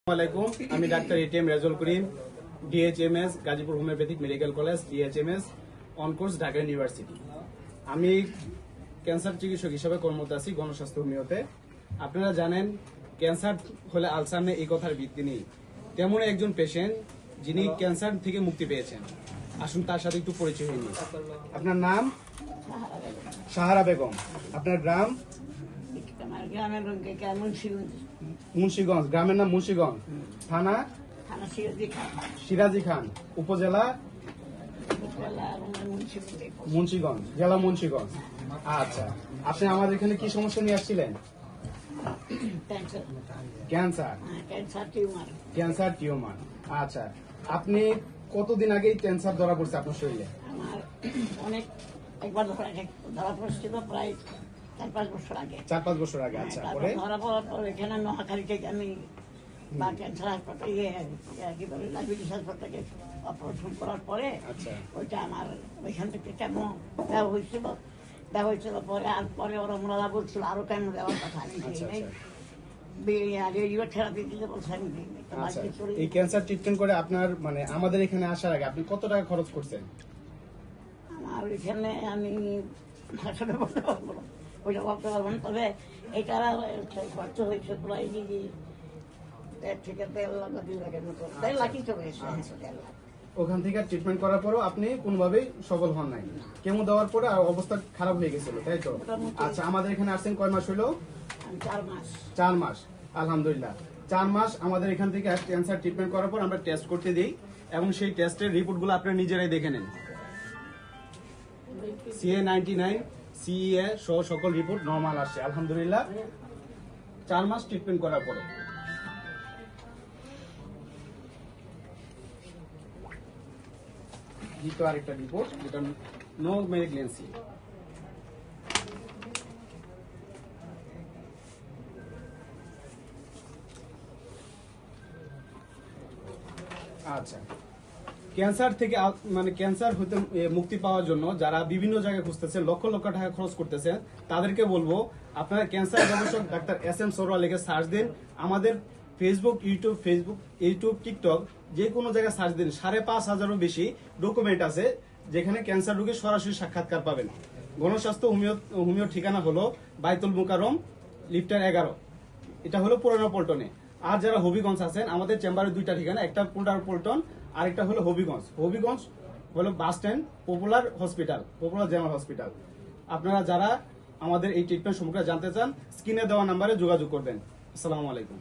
আসসালামু আলাইকুম। আমি doctor ATM Rezaul Karim, DHMS Gazipur homeopathic medical college, DHMS অনকোর্স, ঢাকা ইউনিভার্সিটি। আমি ক্যান্সার চিকিৎসক হিসেবে কর্মরত আছি গণস্বাস্থ্য হোমিওতে। আপনারা জানেন ক্যান্সার হলে আলসার নেই, এই কথার ভিত্তি নেই। তেমন একজন পেশেন্ট যিনি ক্যান্সার থেকে মুক্তি পেয়েছেন, আসুন তার সাথে একটু পরিচয় হয়ে নিই। আপনার নাম? সাহারা বেগম। আপনার গ্রাম? মুন্সিগঞ্জ। গ্রামের নাম মুন্সিগঞ্জ। থানা? সিরাজি খান। উপজেলা? মুন্সিগঞ্জ। জেলা মুন্সিগঞ্জ। আচ্ছা, আপনি আমাদের এখানে কি সমস্যা নিয়ে আসছিলেন? ক্যান্সার। Cancer tumour. আচ্ছা, আপনি কতদিন আগে ক্যান্সার ধরা পড়ছে আপনার শরীরে? অনেক একবার ধরা পড়ছিল প্রায় 4-5 বছর আগে। 4-5 বছর আগে। আচ্ছা, পরে ধরা পড়ার পর এখানে নোয়াখালী থেকে আমি বা ক্যান্সার হাসপাতালে কি বলে ডায়াবেটিস হাসপাতালে অপারেশন করার পরে ওইটা আমার ওইখান থেকে কেমন দেওয়া হয়েছিল পরে আর পরে ওরা ওনারা বলছিল আরো কেমন দেওয়ার কথা। আমি থেরাপি দিতে বলছে আমি দিইনি। এই ক্যান্সার ট্রিটমেন্ট করে আপনার মানে আমাদের এখানে আসার আগে আপনি কত টাকা খরচ করছেন? আমার এখানে আমি আসলে বলতে পারবো না, ওইটা বলতে পারবো না। তবে এটা খরচ হয়েছে প্রায় 1.5 থেকে 1.5 লাখ 2 লাখের মতো। 1.5 লাখই চলে এসেছে। ওখান থেকে ট্রিটমেন্ট করার পরও আপনি কোনোভাবেই সফল হন নাই। কেমো দেওয়ার পরে আর অবস্থা খারাপ হয়ে গেছিল, তাই তো? আচ্ছা, আমাদের এখানে আসছেন কয় মাস হলো? 4 মাস। 4 মাস, আলহামদুলিল্লাহ। 4 মাস আমাদের এখান থেকে ক্যান্সার ট্রিটমেন্ট করার পর আমরা টেস্ট করতে দিই এবং সেই টেস্টের রিপোর্টগুলো আপনারা নিজেরাই দেখে নেন। CA-99 CEA সহ সকল রিপোর্ট নরমাল আসছে, আলহামদুলিল্লাহ। 4 মাস ট্রিটমেন্ট করার পরে দ্বিতীয় আরেকটা রিপোর্ট, যেটা নো ম্যালিগন্যান্সি। আচ্ছা, ক্যান্সার থেকে মানে ক্যান্সার হতে মুক্তি পাওয়ার জন্য যারা বিভিন্ন জায়গায় খুঁজতেছেন, লক্ষ লক্ষ টাকা খরচ করতেছেন, তাদেরকে বলবো আপনারা ক্যান্সার গবেষক ডাক্তার SM সরোয়ার লিখে সার্চ দিন। আমাদের ফেসবুক, ইউটিউব, টিকটক যে কোনো জায়গায় সার্চ দিন। 5,500-এরও বেশি ডকুমেন্ট আছে যেখানে ক্যান্সার রোগীর সরাসরি সাক্ষাৎকার পাবেন। গণস্বাস্থ্য হোমিও ঠিকানা হলো বাইতুল মুকাররম, লিফটার 11। এটা হলো পুরানো পল্টনে। আর যারা হবিগঞ্জ আছেন, আমাদের চেম্বারের 2টা ঠিকানা, একটা পুরানো পল্টন, আরেকটা হলো হবিগঞ্জ। হবিগঞ্জ হলো bus stand, popular general hospital. আপনারা যারা আমাদের এই ট্রিটমেন্ট সম্পর্কে জানতে চান, স্ক্রিনে দেওয়া নাম্বারে যোগাযোগ করবেন। আসসালামু আলাইকুম।